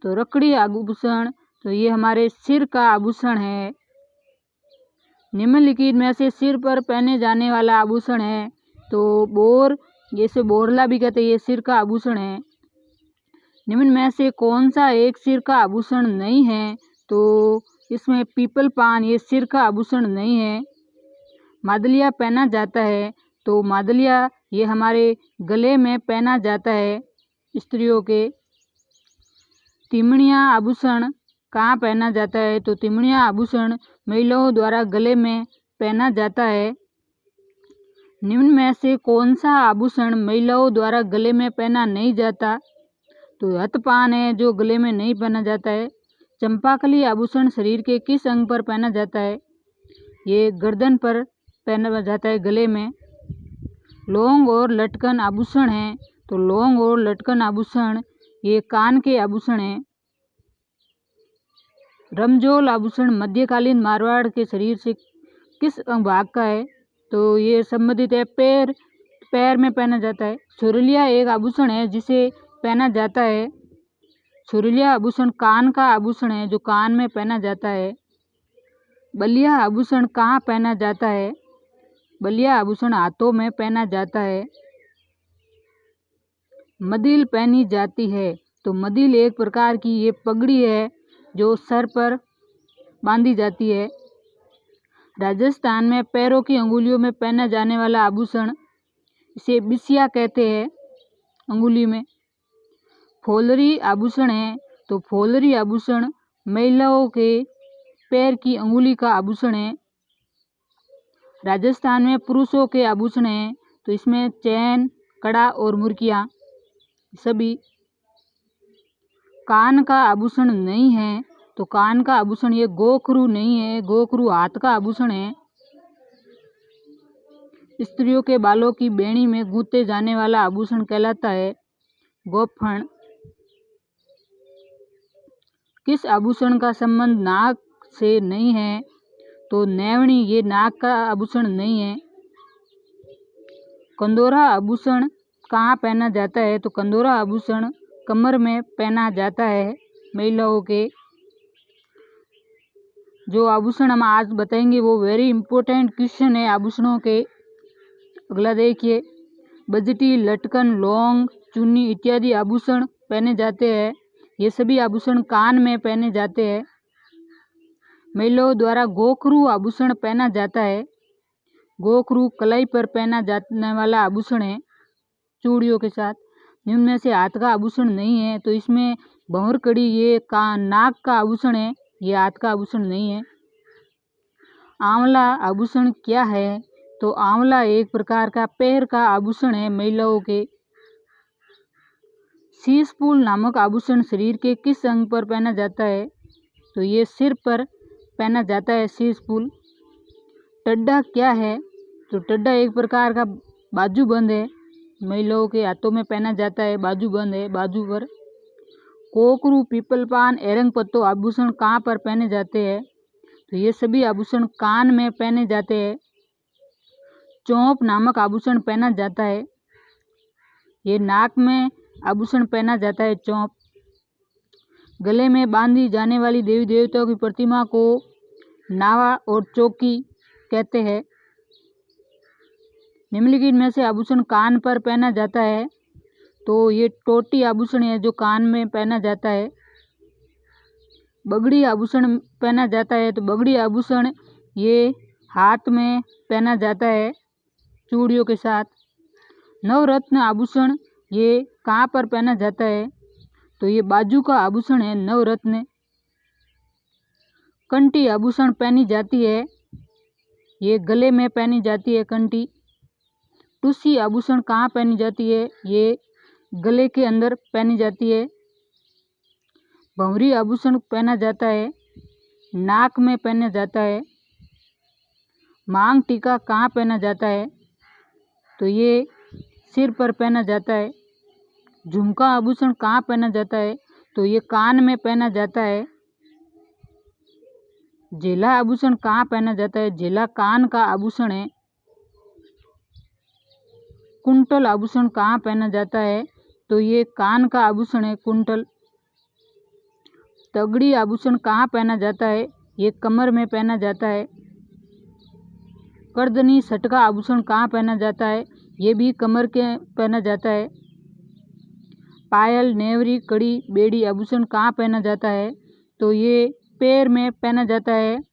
तो रकड़ी आभूषण, तो ये हमारे सिर का आभूषण है। निम्नलिखित में से सिर पर पहने जाने वाला आभूषण है, तो बोर, जैसे बोरला भी कहते हैं, ये सिर का आभूषण है। निम्न में से कौन सा एक सिर का आभूषण नहीं है, तो इसमें पीपल पान ये सिर का आभूषण नहीं है। मादलिया पहना जाता है, तो मादलिया ये हमारे गले में पहना जाता है स्त्रियों के। तिमणिया आभूषण कहाँ पहना जाता है, तो तिमणिया आभूषण महिलाओं द्वारा गले में पहना जाता है। निम्न में से कौन सा आभूषण महिलाओं द्वारा गले में पहना नहीं जाता, तो हथपान है जो गले में नहीं पहना जाता है। चंपाकली आभूषण शरीर के किस अंग पर पहना जाता है, ये गर्दन पर पहना जाता है, गले में। लौंग और लटकन आभूषण है, तो लौंग और लटकन आभूषण ये कान के आभूषण है। रमजोल आभूषण मध्यकालीन मारवाड़ के शरीर से किस भाग का है, तो ये संबंधित है पैर, पैर में पहना जाता है। सुरलिया एक आभूषण है जिसे पहना जाता है। सुरलिया आभूषण कान का आभूषण है जो कान में पहना जाता है। बलिया आभूषण कहाँ पहना जाता है, बलिया आभूषण हाथों में पहना जाता है। मदिल पहनी जाती है, तो मदिल एक प्रकार की ये पगड़ी है जो सर पर बांधी जाती है। राजस्थान में पैरों की अंगुलियों में पहना जाने वाला आभूषण इसे बिसिया कहते हैं, अंगुली में। फोलरी आभूषण है, तो फोलरी आभूषण महिलाओं के पैर की अंगुली का आभूषण है। राजस्थान में पुरुषों के आभूषण हैं, तो इसमें चैन, कड़ा और मुर्कियां सभी। कान का आभूषण नहीं है, तो कान का आभूषण ये गोखरू नहीं है, गोखरू हाथ का आभूषण है। स्त्रियों के बालों की बेणी में गूंथे जाने वाला आभूषण कहलाता है गोफण। किस आभूषण का संबंध नाक से नहीं है, तो नेवणी ये नाक का आभूषण नहीं है। कंदोरा आभूषण कहाँ पहना जाता है, तो कंदोरा आभूषण कमर में पहना जाता है महिलाओं के। जो आभूषण हम आज बताएंगे वो वेरी इंपॉर्टेंट क्वेश्चन है आभूषणों के। अगला देखिए, बजटी, लटकन, लौंग, चुन्नी इत्यादि आभूषण पहने जाते हैं। ये सभी आभूषण कान में पहने जाते हैं। महिलाओं द्वारा गोखरू आभूषण पहना जाता है। गोखरू कलाई पर पहना जाने वाला आभूषण है चूड़ियों के साथ। निम्न में से हाथ का आभूषण नहीं है, तो इसमें भंवर कड़ी ये नाक का आभूषण है, ये हाथ का आभूषण नहीं है। आंवला आभूषण क्या है, तो आंवला एक प्रकार का पैर का आभूषण है महिलाओं के। शीशफूल नामक आभूषण शरीर के किस अंग पर पहना जाता है, तो ये सिर पर पहना जाता है शीशफूल। टड्डा क्या है, तो टड्डा एक प्रकार का बाजूबंद है, महिलाओं के हाथों में पहना जाता है, बाजूबंद है बाजू पर। कोकरू, पीपल पान, एरंग पत्तो आभूषण कहाँ पर पहने जाते हैं, तो ये सभी आभूषण कान में पहने जाते हैं। चौंप नामक आभूषण पहना जाता है, ये नाक में आभूषण पहना जाता है चौंप। गले में बांधी जाने वाली देवी देवताओं की प्रतिमा को नावा और चौकी कहते हैं। निम्नलिखित में से आभूषण कान पर पहना जाता है, तो ये टोटी आभूषण है जो कान में पहना जाता है। बगड़ी आभूषण पहना जाता है, तो बगड़ी आभूषण ये हाथ में पहना जाता है चूड़ियों के साथ। नवरत्न आभूषण ये कहाँ पर पहना जाता है, तो ये बाजू का आभूषण है नवरत्न। कंठी आभूषण पहनी जाती है, ये गले में पहनी जाती है कंठी। टूसी आभूषण कहाँ पहनी जाती है, ये गले के अंदर पहनी जाती है। भंवरी आभूषण पहना जाता है, नाक में पहना जाता है। मांग टीका कहाँ पहना जाता है, तो ये सिर पर पहना जाता है। झुमका आभूषण कहाँ पहना जाता है, तो ये कान में पहना जाता है। झेला आभूषण कहाँ पहना जाता है, झेला कान का आभूषण है। कुंटल आभूषण कहाँ पहना जाता है, तो ये कान का आभूषण है कुंटल। तगड़ी आभूषण कहाँ पहना जाता है? ये कमर में पहना जाता है। करदनी सटका आभूषण कहाँ पहना जाता है? ये भी कमर के पहना जाता है। पायल, नेवरी, कड़ी, बेड़ी आभूषण कहाँ पहना जाता है? तो ये पैर में पहना जाता है।